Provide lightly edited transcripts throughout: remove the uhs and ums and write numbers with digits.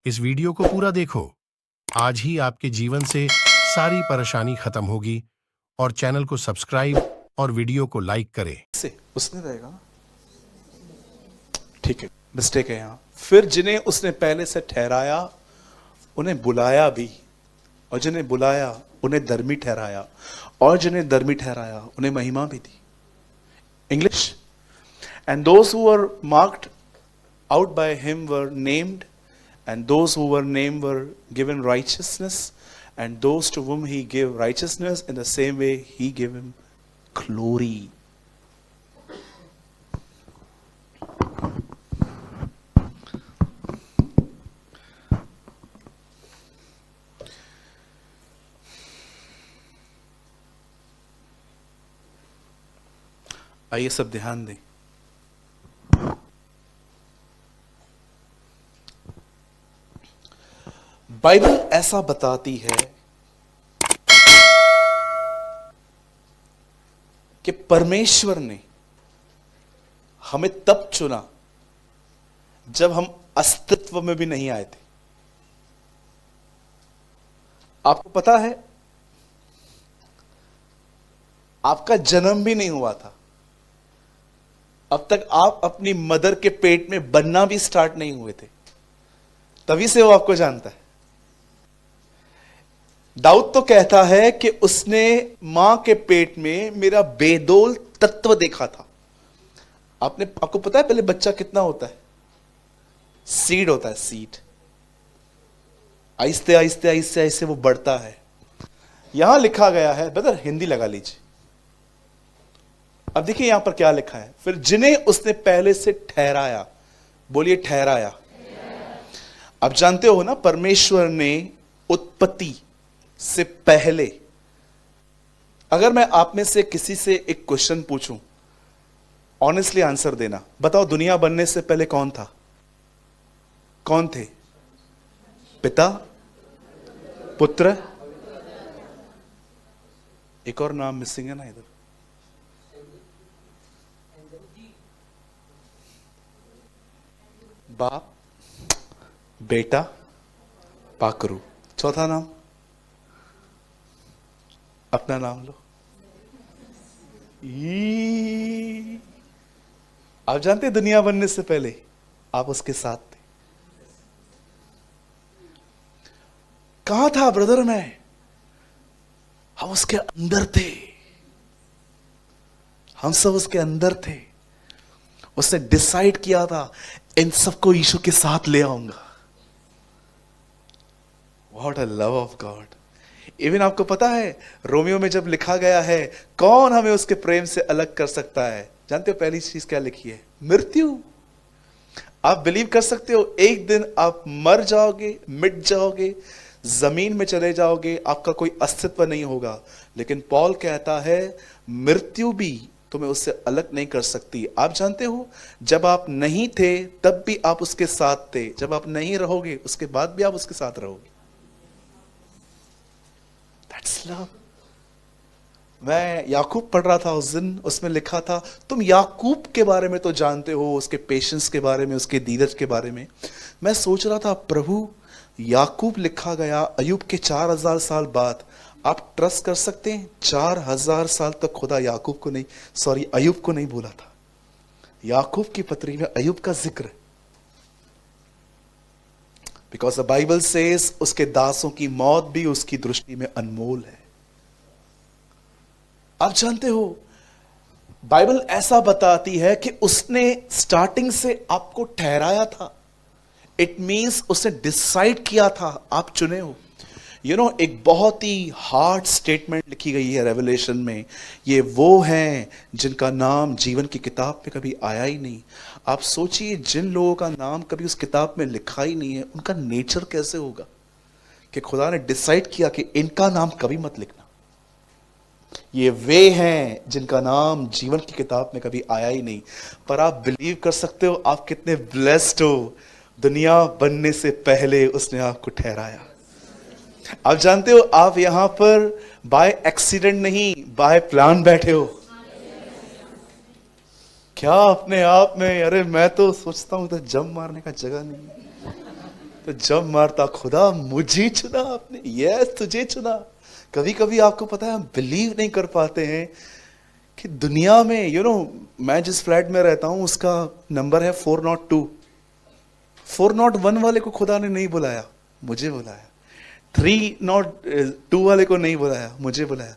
इस वीडियो को पूरा देखो। आज ही आपके जीवन से सारी परेशानी खत्म होगी और चैनल को सब्सक्राइब और वीडियो को लाइक करें। से उसने रहेगा ना, ठीक है, मिस्टेक है यहां। फिर जिन्हें उसने पहले से ठहराया उन्हें बुलाया भी, और जिन्हें बुलाया उन्हें धर्मी ठहराया, और जिन्हें धर्मी ठहराया उन्हें महिमा भी दी। English, and those who were marked out by him were named, and those who were named were given righteousness, and those to whom he gave righteousness, in the same way he gave him glory. आइए सब ध्यान दें। Bible ऐसा बताती है कि परमेश्वर ने हमें तब चुना जब हम अस्तित्व में भी नहीं आए थे। आपको पता है, आपका जन्म भी नहीं हुआ था, अब तक आप अपनी मदर के पेट में बनना भी स्टार्ट नहीं हुए थे, तभी से वो आपको जानता है। दाऊद तो कहता है कि उसने मां के पेट में मेरा बेदोल तत्व देखा था। आपको पता है पहले बच्चा कितना होता है? सीड होता है, सीड। आहिस्ते आहिस्ते आहिस्ते आहिस्ते वो बढ़ता है। यहां लिखा गया है, ब्रदर हिंदी लगा लीजिए। अब देखिए यहां पर क्या लिखा है, फिर जिन्हें उसने पहले से ठहराया, बोलिए ठहराया। अब जानते हो ना, परमेश्वर ने उत्पत्ति से पहले, अगर मैं आप में से किसी से एक क्वेश्चन पूछूं, ऑनेस्टली आंसर देना, बताओ दुनिया बनने से पहले कौन था? कौन थे? पिता, पुत्र, एक और नाम मिसिंग है ना इधर, बाप, बेटा, पाकरू। चौथा नाम, अपना नाम लो। आप जानते हैं दुनिया बनने से पहले आप उसके साथ थे। कहां था ब्रदर मैं? हम उसके अंदर थे, हम सब उसके अंदर थे। उसने डिसाइड किया था इन सबको यीशु के साथ ले आऊंगा। What a love of God. Even आपको पता है रोमियो में जब लिखा गया है कौन हमें उसके प्रेम से अलग कर सकता है, जानते हो पहली चीज क्या लिखी है? मृत्यु। आप बिलीव कर सकते हो एक दिन आप मर जाओगे, मिट जाओगे, जमीन में चले जाओगे, आपका कोई अस्तित्व नहीं होगा। लेकिन पॉल कहता है मृत्यु भी तुम्हें उससे अलग नहीं कर सकती। आप जानते हो जब आप नहीं थे तब भी आप उसके साथ थे, जब आप नहीं रहोगे उसके बाद भी आप उसके साथ रहोगे। That's love. मैं याकूब पढ़ रहा था उस दिन, उसमें लिखा था, तुम याकूब के बारे में तो जानते हो, उसके पेशेंस के बारे में, उसके धीरज के बारे में। मैं सोच रहा था प्रभु, याकूब लिखा गया अय्यूब के 4000 साल बाद। आप ट्रस्ट कर सकते हैं 4000 साल तक खुदा याकूब को नहीं, सॉरी अय्यूब को नहीं बोला था। याकूब की पत्री में अय्यूब का जिक्र है। बिकॉज द बाइबल सेज उसके दासों की मौत भी उसकी दृष्टि में अनमोल है। आप जानते हो बाइबल ऐसा बताती है कि उसने स्टार्टिंग से आपको ठहराया था। इट मींस उसने डिसाइड किया था, आप चुने हो। एक बहुत ही हार्ड स्टेटमेंट लिखी गई है रेवलेशन में, ये वो हैं जिनका नाम जीवन की किताब में कभी आया ही नहीं। आप सोचिए जिन लोगों का नाम कभी उस किताब में लिखा ही नहीं है, उनका नेचर कैसे होगा कि खुदा ने डिसाइड किया कि इनका नाम कभी मत लिखना। ये वे हैं जिनका नाम जीवन की किताब में कभी आया ही नहीं। पर आप बिलीव कर सकते हो आप कितने ब्लेस्ड हो, दुनिया बनने से पहले उसने आपको ठहराया। आप जानते हो आप यहां पर बाय एक्सीडेंट नहीं, बाय प्लान बैठे हो। क्या अपने आप में, अरे मैं तो सोचता हूं तो जंप मारने का जगह नहीं है, तो जब मारता, खुदा मुझे चुना आपने, यस तुझे चुना। कभी कभी आपको पता है हम बिलीव नहीं कर पाते हैं कि दुनिया में मैं जिस फ्लैट में रहता हूं उसका नंबर है 402। 401 वाले को खुदा ने नहीं बुलाया, मुझे बुलाया। 302 वाले को नहीं बुलाया, मुझे बुलाया।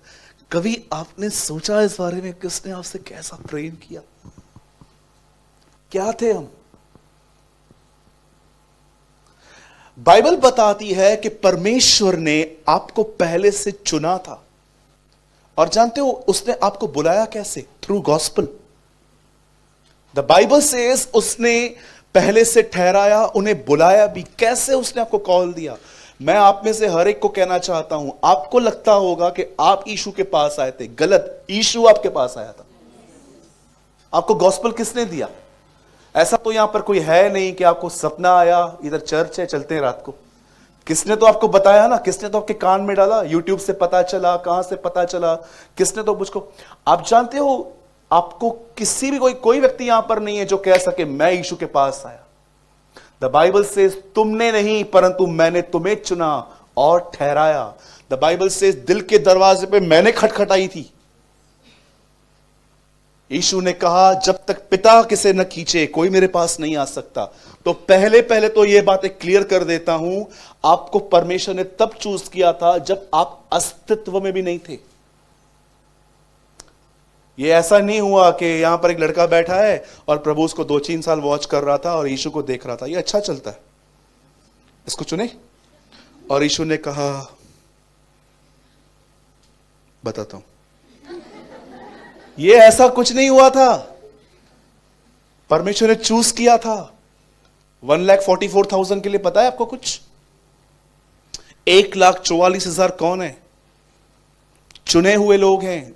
कभी आपने सोचा इस बारे में कि उसने आपसे कैसा प्रेम किया? क्या थे हम? बाइबल बताती है कि परमेश्वर ने आपको पहले से चुना था। और जानते हो उसने आपको बुलाया कैसे? Through gospel. The Bible says उसने पहले से ठहराया, उन्हें बुलाया भी। कैसे उसने आपको कॉल दिया? मैं आप में से हर एक को कहना चाहता हूं, आपको लगता होगा कि आप यीशु के पास आए थे, गलत। यीशु आपके पास आया था। आपको गॉस्पल किसने दिया? ऐसा तो यहां पर कोई है नहीं कि आपको सपना आया, इधर चर्च है चलते हैं रात को। किसने तो आपको बताया ना, किसने तो आपके कान में डाला, यूट्यूब से पता चला, कहां से पता चला, किसने तो मुझको। आप जानते हो आपको किसी भी कोई व्यक्ति यहां पर नहीं है जो कह सके मैं यीशु के पास आया। द बाइबल से तुमने नहीं परंतु मैंने तुम्हें चुना और ठहराया। द बाइबल से दिल के दरवाजे पे मैंने खटखटाई थी। यीशु ने कहा जब तक पिता किसे न खींचे कोई मेरे पास नहीं आ सकता। तो पहले तो यह बातें क्लियर कर देता हूं, आपको परमेश्वर ने तब चूज किया था जब आप अस्तित्व में भी नहीं थे। यह ऐसा नहीं हुआ कि यहां पर एक लड़का बैठा है और प्रभु उसको 2-3 साल वॉच कर रहा था और यीशु को देख रहा था, यह अच्छा चलता है, इसको चुने। और यीशु ने कहा, बताता हूं, ये ऐसा कुछ नहीं हुआ था। परमेश्वर ने चूज किया था। 1,44,000 के लिए पता है आपको कुछ? 1,44,000 कौन है? चुने हुए लोग हैं।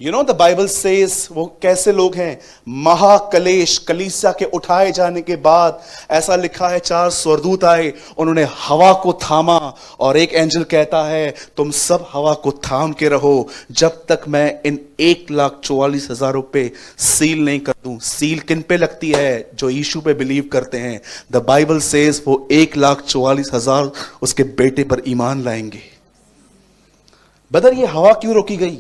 द बाइबल सेज वो कैसे लोग हैं? महाकलेश, कलीसिया के उठाए जाने के बाद ऐसा लिखा है 4 स्वर्गदूत आए, उन्होंने हवा को थामा और एक एंजल कहता है तुम सब हवा को थाम के रहो जब तक मैं इन 1,44,000 पे सील नहीं कर दूं। सील किन पे लगती है? जो यीशु पे बिलीव करते हैं। द बाइबल सेज वो 1,44,000 उसके बेटे पर ईमान लाएंगे। बदर ये हवा क्यों रोकी गई?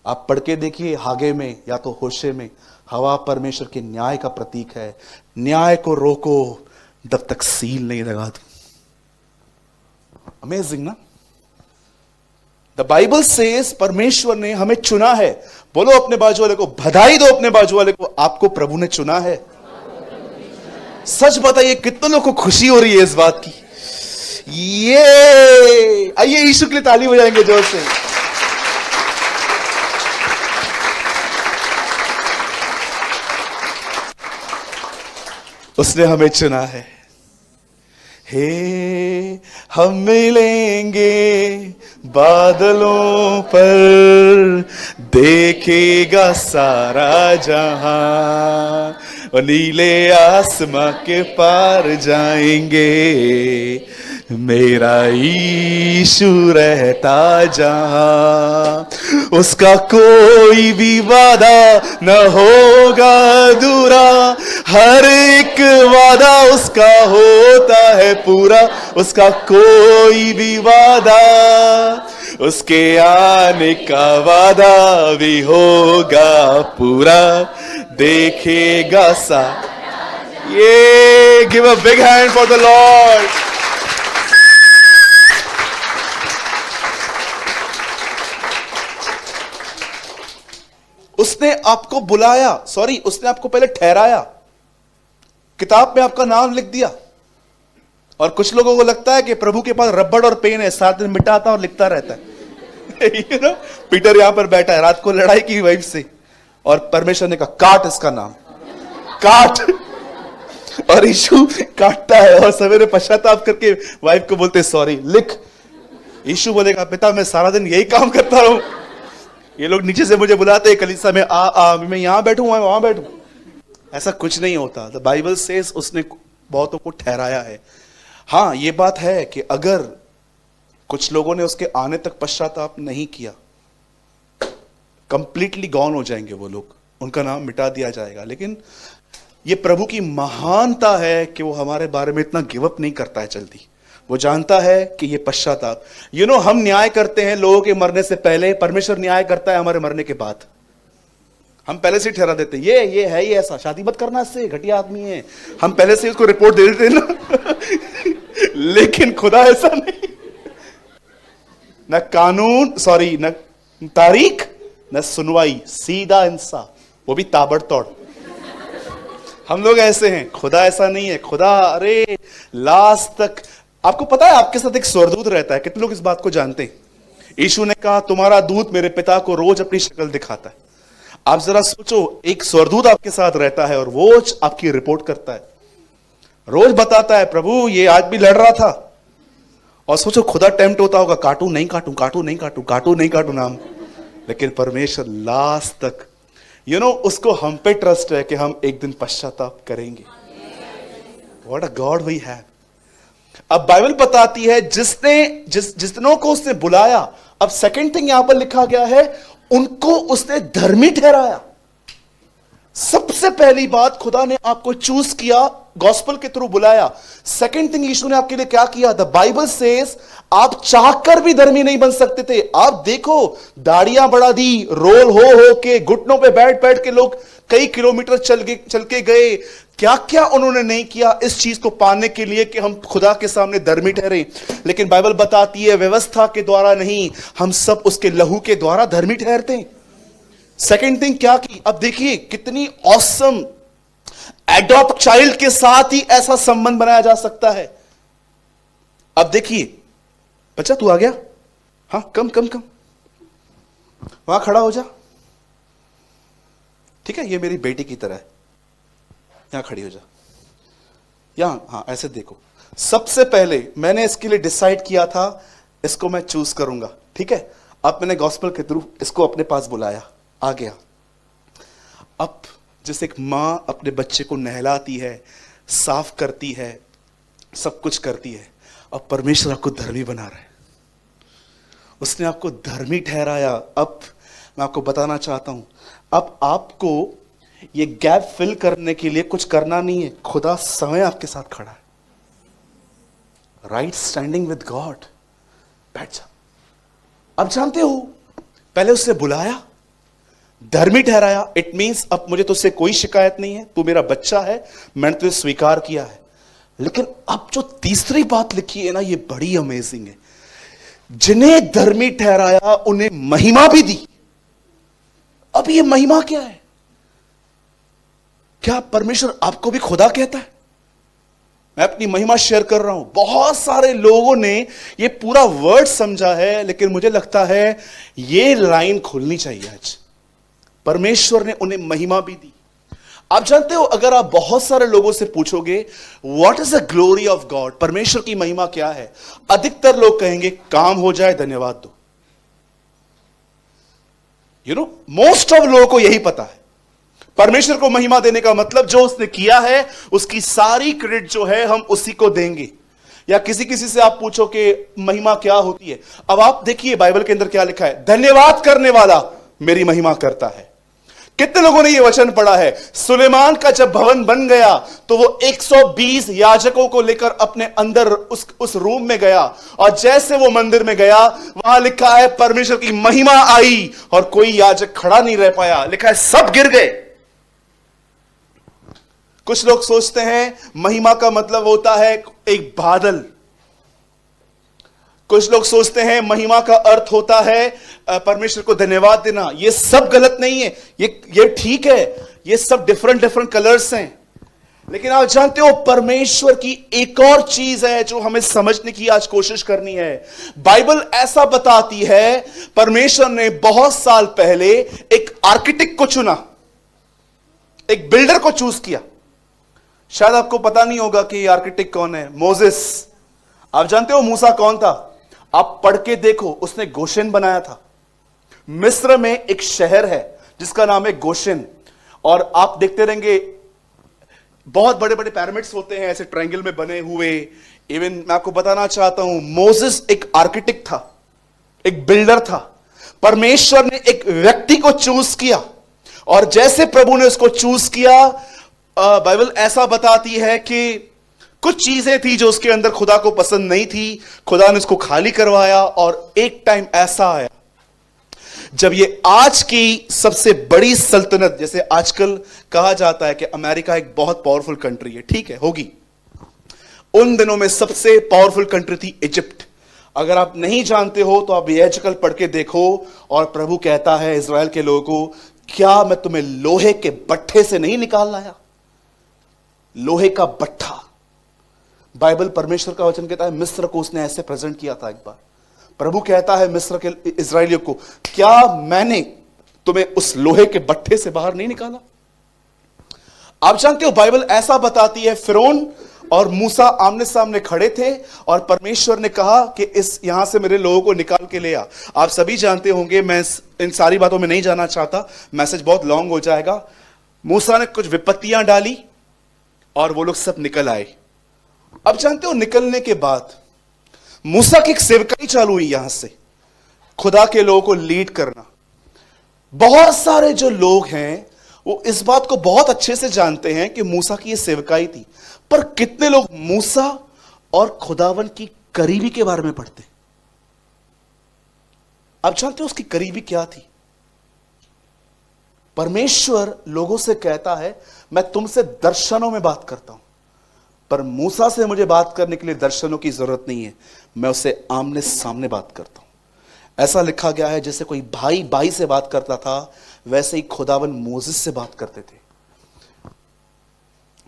आप पढ़ के देखिए हागे में या तो होशे में, हवा परमेश्वर के न्याय का प्रतीक है। न्याय को रोको जब तक सील नहीं लगा दो। अमेजिंग ना? द बाइबल सेज परमेश्वर ने हमें चुना है। बोलो अपने बाजू वाले को, बधाई दो अपने बाजू वाले को, आपको प्रभु ने चुना है। सच बताइए कितने लोगों को खुशी हो रही है इस बात की? ये आइए यीशु के लिए ताली बजाएंगे जोर से। उसने हमें चुना है। हे हम मिलेंगे बादलों पर, देखेगा सारा जहां, और नीले आसमां के पार जाएंगे। मेरा यीशु रहता जहां, उसका कोई भी वादा न होगा अधूरा, हर एक वादा उसका होता है पूरा। उसका कोई भी वादा, उसके आने का वादा भी होगा पूरा, देखेगा सा। ये give a big hand for the Lord. उसने आपको बुलाया, सॉरी उसने आपको पहले ठहराया, किताब में आपका नाम लिख दिया। और कुछ लोगों को लगता है कि प्रभु के पास रबड़ और पेन है, 7 दिन मिटाता और लिखता रहता है। पीटर यहां पर बैठा है, रात को लड़ाई की वाइफ से, और परमेश्वर ने कहा काट इसका नाम, काट। और यीशु काटता है और सवेरे पश्चाताप करके वाइफ को बोलते सॉरी, लिख। यीशु बोलेगा पिता मैं सारा दिन यही काम करता रहूं, ये लोग नीचे से मुझे बुलाते हैं कलीसिया में, मैं यहां बैठूं वहां बैठूं। ऐसा कुछ नहीं होता। द बाइबल सेज उसने बहुतों को ठहराया है। हां यह बात है कि अगर कुछ लोगों ने उसके आने तक पश्चाताप नहीं किया, कंप्लीटली गॉन हो जाएंगे वो लोग, उनका नाम मिटा दिया जाएगा। लेकिन ये प्रभु की महानता है कि वो हमारे बारे में इतना गिव अप नहीं करता है जल्दी। वो जानता है कि ये पश्चाताप, हम न्याय करते हैं लोगों के मरने से पहले, परमेश्वर न्याय करता है हमारे मरने के बाद। हम पहले से ही ठहरा देते हैं ये है, ये ऐसा, शादी मत करना, इससे घटिया आदमी है, हम पहले से उसको रिपोर्ट दे देते हैं ना। लेकिन खुदा ऐसा नहीं, न कानून, सॉरी, न तारीख, न सुनवाई, सीधा इंसाफ, वो भी ताबड़तोड़। हम लोग ऐसे हैं, खुदा ऐसा नहीं है। खुदा अरे लास्ट तक, आपको पता है आपके साथ एक स्वर्गदूत रहता है, कितने लोग इस बात को जानते हैं? यीशु ने कहा तुम्हारा दूत मेरे पिता को रोज अपनी शक्ल दिखाता है। आप जरा सोचो, एक स्वर्गदूत आपके साथ रहता है और रोज आपकी रिपोर्ट करता है, रोज बताता है प्रभु ये आज भी लड़ रहा था। और सोचो खुदा टेम्प्ट होता होगा, काटू नहीं काटू, काटू नहीं काटू, काटू नहीं काटू नाम। लेकिन परमेश्वर लास्ट तक उसको हम पे ट्रस्ट है कि हम एक दिन पश्चाताप करेंगे। What a god we have. अब बाइबल बताती है जितनों को उसने बुलाया, अब सेकंड थिंग यहां पर लिखा गया है, उनको उसने धर्मी ठहराया। सबसे पहली बात, खुदा ने आपको चूज किया, गॉस्पेल के थ्रू बुलाया। सेकंड थिंग, यीशु ने आपके लिए क्या किया? द बाइबल सेज आप चाहकर भी धर्मी नहीं बन सकते थे। आप देखो, दाढ़ियां बढ़ा दी, रोल हो के, घुटनों पे बैठ बैठ के लोग कई किलोमीटर चल के गए। क्या क्या उन्होंने नहीं किया इस चीज को पाने के लिए कि हम खुदा के सामने धर्मी ठहरे। लेकिन बाइबल बताती है व्यवस्था के द्वारा नहीं, हम सब उसके लहू के द्वारा धर्मी ठहरते हैं। सेकेंड थिंग क्या की? अब देखिए कितनी ऑसम, एडॉप्ट चाइल्ड के साथ ही ऐसा संबंध बनाया जा सकता है। अब देखिए, बच्चा तू आ गया, हाँ कम कम कम, वहां खड़ा हो जा, ठीक है, ये मेरी बेटी की तरह है, यहां खड़ी हो जा, यहां, हाँ ऐसे देखो। सबसे पहले मैंने इसके लिए डिसाइड किया था, इसको मैं चूज करूंगा, ठीक है। अब मैंने गॉस्पेल के थ्रू इसको अपने पास बुलाया, आ गया। अब जैसे एक मां अपने बच्चे को नहलाती है, साफ करती है, सब कुछ करती है, अब परमेश्वर आपको धर्मी बना रहा है, उसने आपको धर्मी ठहराया। अब मैं आपको बताना चाहता हूं, अब आपको ये गैप फिल करने के लिए कुछ करना नहीं है, खुदा समय आपके साथ खड़ा है। राइट स्टैंडिंग विद गॉड, बैठ जा। अब जानते हो, पहले उसने बुलाया, धर्मी ठहराया, इट मींस अब मुझे तुझसे कोई शिकायत नहीं है, तू मेरा बच्चा है, मैंने तुझे स्वीकार किया है। लेकिन अब जो तीसरी बात लिखी है ना, ये बड़ी अमेजिंग है। जिन्हें धर्मी ठहराया उन्हें महिमा भी दी। अब ये महिमा क्या है? क्या परमेश्वर आपको भी खुदा कहता है? मैं अपनी महिमा शेयर कर रहा हूं। बहुत सारे लोगों ने ये पूरा वर्ड समझा है, लेकिन मुझे लगता है ये लाइन खुलनी चाहिए आज। परमेश्वर ने उन्हें महिमा भी दी। आप जानते हो, अगर आप बहुत सारे लोगों से पूछोगे what is the glory of God, परमेश्वर की महिमा क्या है, अधिकतर लोग कहेंगे काम हो जाए, धन्यवाद दो। मोस्ट ऑफ लोगों को यही पता है। परमेश्वर को महिमा देने का मतलब जो उसने किया है उसकी सारी क्रेडिट जो है हम उसी को देंगे। या किसी से आप पूछो कि महिमा क्या होती है, अब आप देखिए बाइबल के अंदर क्या लिखा है, धन्यवाद करने वाला मेरी महिमा करता है। कितने लोगों ने यह वचन पढ़ा है? सुलेमान का जब भवन बन गया तो वो 120 याजकों को लेकर अपने अंदर उस रूम में गया, और जैसे वो मंदिर में गया, वहां लिखा है परमेश्वर की महिमा आई और कोई याजक खड़ा नहीं रह पाया, लिखा है सब गिर गए। कुछ लोग सोचते हैं महिमा का मतलब होता है एक बादल, कुछ लोग सोचते हैं महिमा का अर्थ होता है परमेश्वर को धन्यवाद देना। ये सब गलत नहीं है, ये ठीक है, ये सब डिफरेंट कलर्स हैं। लेकिन आप जानते हो परमेश्वर की एक और चीज है जो हमें समझने की आज कोशिश करनी है। बाइबल ऐसा बताती है, परमेश्वर ने बहुत साल पहले एक आर्किटेक्ट को चुना, एक बिल्डर को चूज किया। शायद आपको पता नहीं होगा कि आर्किटेक्ट कौन है, मोसेस। आप जानते हो मूसा कौन था? आप पढ़ के देखो, उसने गोशेन बनाया था। मिस्र में एक शहर है जिसका नाम है गोशेन, और आप देखते रहेंगे बहुत बड़े बड़े पिरामिड्स होते हैं ऐसे ट्रायंगल में बने हुए। इवन मैं आपको बताना चाहता हूं, मोसेस एक आर्किटेक्ट था, एक बिल्डर था। परमेश्वर ने एक व्यक्ति को चूज किया, और जैसे प्रभु ने उसको चूज किया, बाइबल ऐसा बताती है कि कुछ चीजें थी जो उसके अंदर खुदा को पसंद नहीं थी, खुदा ने उसको खाली करवाया। और एक टाइम ऐसा आया जब ये आज की सबसे बड़ी सल्तनत, जैसे आजकल कहा जाता है कि अमेरिका एक बहुत पावरफुल कंट्री है, ठीक है, होगी, उन दिनों में सबसे पावरफुल कंट्री थी इजिप्ट। अगर आप नहीं जानते हो तो आप ये आजकल पढ़ के देखो। और प्रभु कहता है इज़राइल के लोगों को, क्या मैं तुम्हें लोहे के बट्ठे से नहीं निकाल लाया? लोहे का बट्ठा, बाइबल परमेश्वर का वचन कहता है मिस्र को उसने ऐसे प्रेजेंट किया था। एक बार प्रभु कहता है मिस्र के इजरायलियों को, क्या मैंने तुम्हें उस लोहे के बट्ठे से बाहर नहीं निकाला? आप जानते हो बाइबल ऐसा बताती है, फिरौन और मूसा आमने सामने खड़े थे और परमेश्वर ने कहा कि इस यहां से मेरे लोगों को निकाल के ले आ। आप सभी जानते होंगे, मैं इन सारी बातों में नहीं जाना चाहता, मैसेज बहुत लॉन्ग हो जाएगा। मूसा ने कुछ विपत्तियां डाली और वो लोग सब निकल आए। अब जानते हो निकलने के बाद मूसा की एक सेवकाई चालू हुई, यहां से खुदा के लोगों को लीड करना। बहुत सारे जो लोग हैं वो इस बात को बहुत अच्छे से जानते हैं कि मूसा की ये सेवकाई थी, पर कितने लोग मूसा और खुदावन की करीबी के बारे में पढ़ते? आप जानते हो उसकी करीबी क्या थी? परमेश्वर लोगों से कहता है मैं तुमसे दर्शनों में बात करता हूं, पर मूसा से मुझे बात करने के लिए दर्शनों की जरूरत नहीं है, मैं उससे आमने सामने बात करता हूं। ऐसा लिखा गया है जैसे कोई भाई भाई से बात करता था, वैसे ही खुदावन मोसेस से बात करते थे।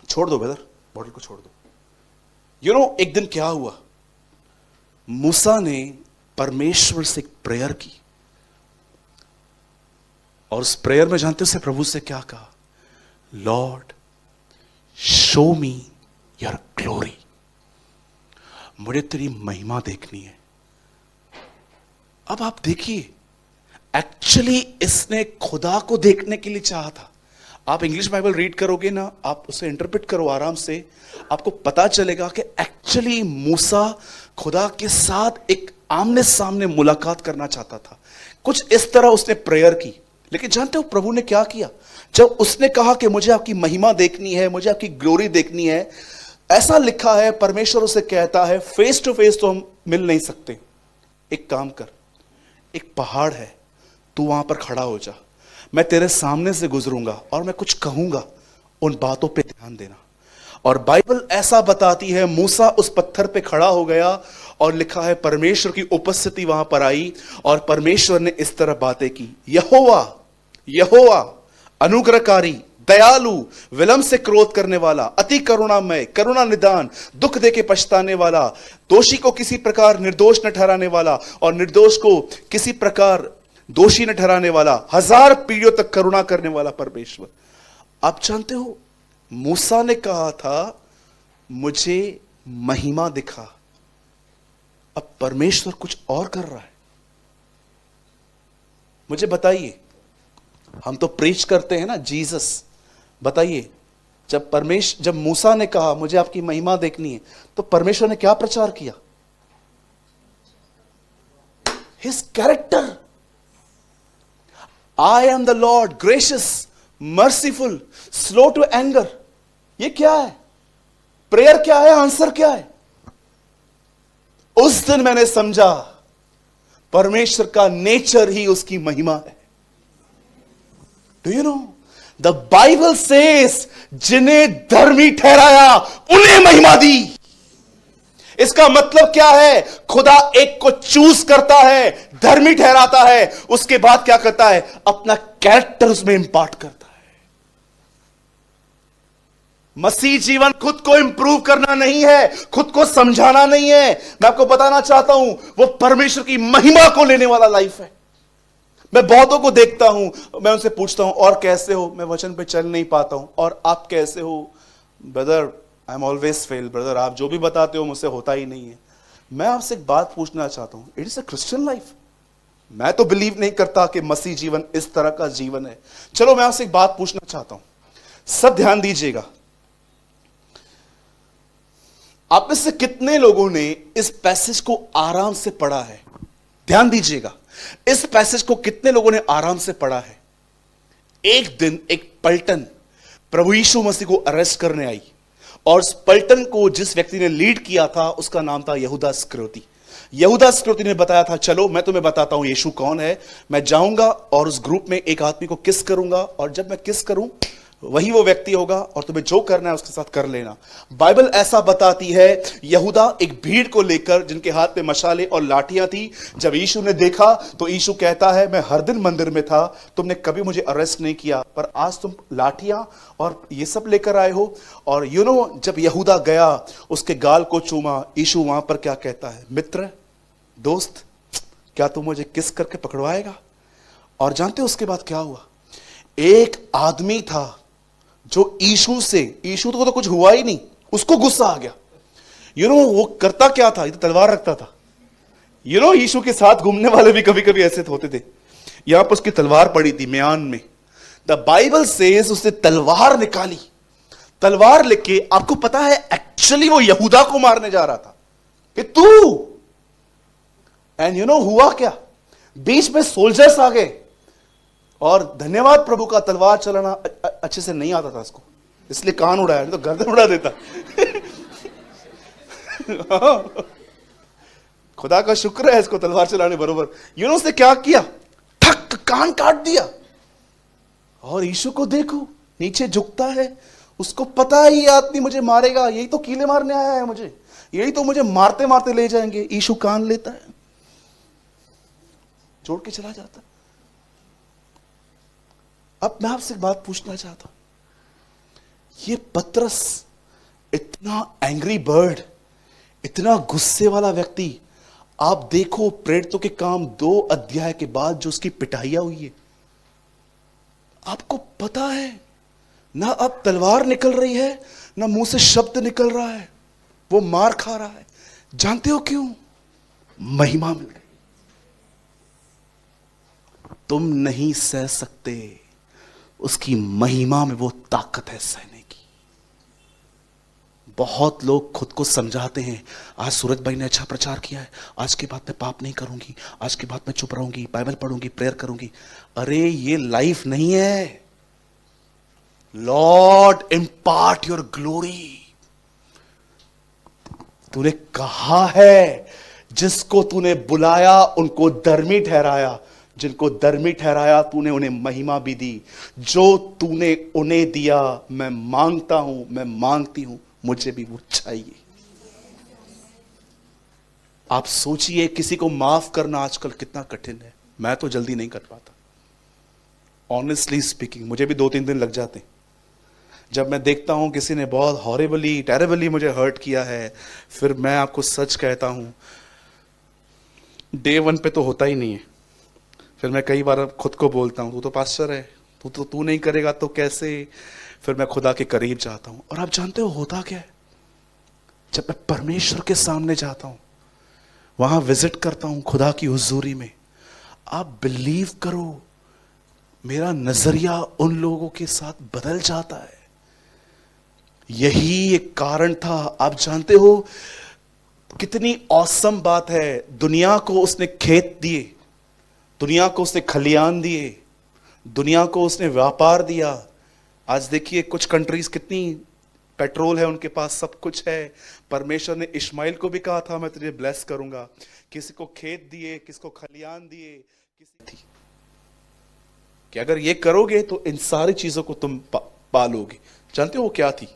छोड़ दो ब्रदर, बॉटल को छोड़ दो। एक दिन क्या हुआ, मूसा ने परमेश्वर से एक प्रेयर की और उस प्रेयर में जानते हो उसने प्रभु से क्या कहा? Lord show me your glory, मुझे तेरी महिमा देखनी है। अब आप देखिए, एक्चुअली इसने खुदा को देखने के लिए चाहा था। आप इंग्लिश बाइबल रीड करोगे ना, आप उसे इंटरप्रेट करो आराम से, आपको पता चलेगा कि एक्चुअली मूसा खुदा के साथ एक आमने सामने मुलाकात करना चाहता था। कुछ इस तरह उसने प्रेयर की। लेकिन जानते हो प्रभु ने क्या किया? जब उसने कहा कि मुझे आपकी महिमा देखनी है, मुझे आपकी ग्लोरी देखनी है, ऐसा लिखा है, परमेश्वर उसे कहता है फेस टू फेस तो हम मिल नहीं सकते, एक काम कर, एक पहाड़ है, तू वहां पर खड़ा हो जा, मैं तेरे सामने से गुजरूंगा और मैं कुछ कहूंगा, उन बातों पे ध्यान देना। और बाइबल ऐसा बताती है मूसा उस पत्थर पे खड़ा हो गया और लिखा है परमेश्वर की उपस्थिति वहां पर आई और परमेश्वर ने इस तरह बातें की, यहोवा यहोवा अनुग्रहकारी, दयालु, विलंब से क्रोध करने वाला, अति करुणामय, करुणा निदान, दुख दे के पछताने वाला, दोषी को किसी प्रकार निर्दोष न ठहराने वाला और निर्दोष को किसी प्रकार दोषी न ठहराने वाला, 1000 पीढ़ियों तक करुणा करने वाला परमेश्वर। आप जानते हो मूसा ने कहा था मुझे महिमा दिखा, अब परमेश्वर कुछ और कर रहा है। मुझे बताइए, हम तो प्रीच करते हैं ना जीसस, बताइए जब मूसा ने कहा मुझे आपकी महिमा देखनी है, तो परमेश्वर ने क्या प्रचार किया? His character. I am the Lord gracious merciful slow to anger. ये क्या है? प्रेयर क्या है? आंसर क्या है? उस दिन मैंने समझा परमेश्वर का नेचर ही उसकी महिमा है। Do you know the Bible says जिन्हें धर्मी ठहराया उन्हें महिमा दी। इसका मतलब क्या है? खुदा एक को चूज करता है, धर्मी ठहराता है, उसके बाद क्या करता है? अपना कैरेक्टर उसमें इंपार्ट करता है। मसीह जीवन खुद को इंप्रूव करना नहीं है, खुद को समझाना नहीं है। मैं आपको बताना चाहता हूं वो परमेश्वर की महिमा को लेने वाला लाइफ है। मैं बहुतों को देखता हूं, मैं उनसे पूछता हूं और कैसे हो? मैं वचन पे चल नहीं पाता हूं। और आप कैसे हो? Brother I am always fail. Brother आप जो भी बताते हो मुझसे होता ही नहीं है। मैं आपसे एक बात पूछना चाहता हूं, it is a Christian life. मैं तो बिलीव नहीं करता कि मसीह जीवन इस तरह का जीवन है। चलो मैं आपसे एक बात पूछना चाहता हूं, सब ध्यान दीजिएगा। आप में से कितने लोगों ने इस पैसेज को आराम से पढ़ा है? ध्यान दीजिएगा, इस पैसेज को कितने लोगों ने आराम से पढ़ा है? एक दिन एक पलटन प्रभु यीशु मसीह को अरेस्ट करने आई, और उस पलटन को जिस व्यक्ति ने लीड किया था उसका नाम था यहूदा इस्करियोती। यहूदा इस्करियोती ने बताया था, चलो मैं तुम्हें बताता हूं यीशु कौन है। मैं जाऊंगा और उस ग्रुप में एक आदमी को किस करूंगा, और जब मैं किस करूं वही वो व्यक्ति होगा, और तुम्हें जो करना है उसके साथ कर लेना। बाइबल ऐसा बताती है, यहूदा एक भीड़ को लेकर जिनके हाथ में मशाले और लाठियां थी, जब यीशु ने देखा तो यीशु कहता है, मैं हर दिन मंदिर में था, तुमने कभी मुझे अरेस्ट नहीं किया, पर आज तुम लाठियां और ये सब लेकर आए हो। और जब यहूदा गया उसके गाल को चूमा, यीशु वहां पर क्या कहता है, मित्र, दोस्त, क्या तू मुझे किस करके पकड़वाएगा? और जानते हो उसके बाद क्या हुआ? एक आदमी था जो यीशु को तो कुछ हुआ ही नहीं, उसको गुस्सा आ गया। वो करता क्या था, इधर तलवार रखता था। यीशु के साथ घूमने वाले भी कभी कभी ऐसे होते थे। यहां पर उसकी तलवार पड़ी थी म्यान में। द बाइबल सेज उसने तलवार निकाली, तलवार लेके, आपको पता है एक्चुअली वो यहूदा को मारने जा रहा था कि तू, एंड हुआ क्या, बीच में सोल्जर्स आ गए। और धन्यवाद प्रभु का, तलवार चलाना अच्छे से नहीं आता था उसको, इसलिए कान उड़ाया, नहीं तो गर्दन उड़ा देता। खुदा का शुक्र है इसको तलवार चलाने बरोबर। उसने क्या किया, ठक कान काट दिया। और यीशु को देखो नीचे झुकता है, उसको पता है ये आदमी मुझे मारेगा, यही तो कीले मारने आया है मुझे, यही तो मुझे मारते मारते ले जाएंगे। यीशु कान लेता है, जोड़ के चला जाता है। अब मैं आपसे एक बात पूछना चाहता हूं, ये पतरस इतना एंग्री बर्ड, इतना गुस्से वाला व्यक्ति, आप देखो प्रेरितों के काम 2 अध्याय के बाद जो उसकी पिटाइयां हुई है, आपको पता है ना, अब तलवार निकल रही है ना मुंह से शब्द निकल रहा है, वो मार खा रहा है। जानते हो क्यों? महिमा मिल रही। तुम नहीं सह सकते, उसकी महिमा में वो ताकत है सहने की। बहुत लोग खुद को समझाते हैं, आज सूरज भाई ने अच्छा प्रचार किया है, आज के बाद मैं पाप नहीं करूंगी, आज के बाद मैं चुप रहूंगी, बाइबल पढ़ूंगी, प्रेयर करूंगी। अरे ये लाइफ नहीं है। Lord impart your glory. तूने कहा है, जिसको तूने बुलाया उनको धर्मी ठहराया, जिनको धर्मी ठहराया तूने उन्हें महिमा भी दी। जो तूने उन्हें दिया, मैं मांगता हूं, मैं मांगती हूं, मुझे भी वो चाहिए। आप सोचिए, किसी को माफ करना आजकल कितना कठिन है। मैं तो जल्दी नहीं कर पाता, ऑनेस्टली स्पीकिंग। मुझे भी 2-3 दिन लग जाते हैं। जब मैं देखता हूं किसी ने बहुत हॉरिबली, टेरेबली मुझे हर्ट किया है, फिर मैं आपको सच कहता हूं, डे 1 पे तो होता ही नहीं है। फिर मैं कई बार खुद को बोलता हूं, तू तो पास्टर है, तू नहीं करेगा तो कैसे। फिर मैं खुदा के करीब जाता हूं, और आप जानते हो होता क्या है, जब मैं परमेश्वर के सामने जाता हूं, वहां विजिट करता हूं खुदा की हुजूरी में, आप बिलीव करो, मेरा नजरिया उन लोगों के साथ बदल जाता है। यही एक कारण था। आप जानते हो कितनी ऑसम बात है, दुनिया को उसने खेत दिए, दुनिया को उसने खलियान दिए, दुनिया को उसने व्यापार दिया। आज देखिए कुछ कंट्रीज कितनी पेट्रोल है उनके पास, सब कुछ है। परमेश्वर ने इश्माइल को भी कहा था मैं तुझे ब्लेस करूंगा। किसी को खेत दिए, किसी को खलियान दिए, किसी थी कि अगर ये करोगे तो इन सारी चीजों को तुम पालोगे। जानते हो वो क्या थी?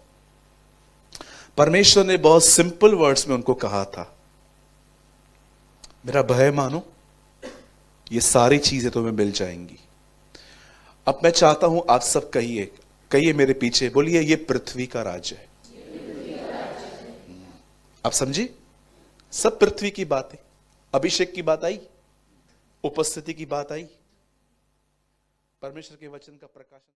परमेश्वर ने बहुत सिंपल वर्ड्स में उनको कहा था, मेरा भय मानो, ये सारी चीजें तुम्हें मिल जाएंगी। अब मैं चाहता हूं आप सब कहिए, कहिए मेरे पीछे, बोलिए ये पृथ्वी का राज्य है। आप समझी? सब पृथ्वी की बात है। अभिषेक की बात आई, उपस्थिति की बात आई, परमेश्वर के वचन का प्रकाशन।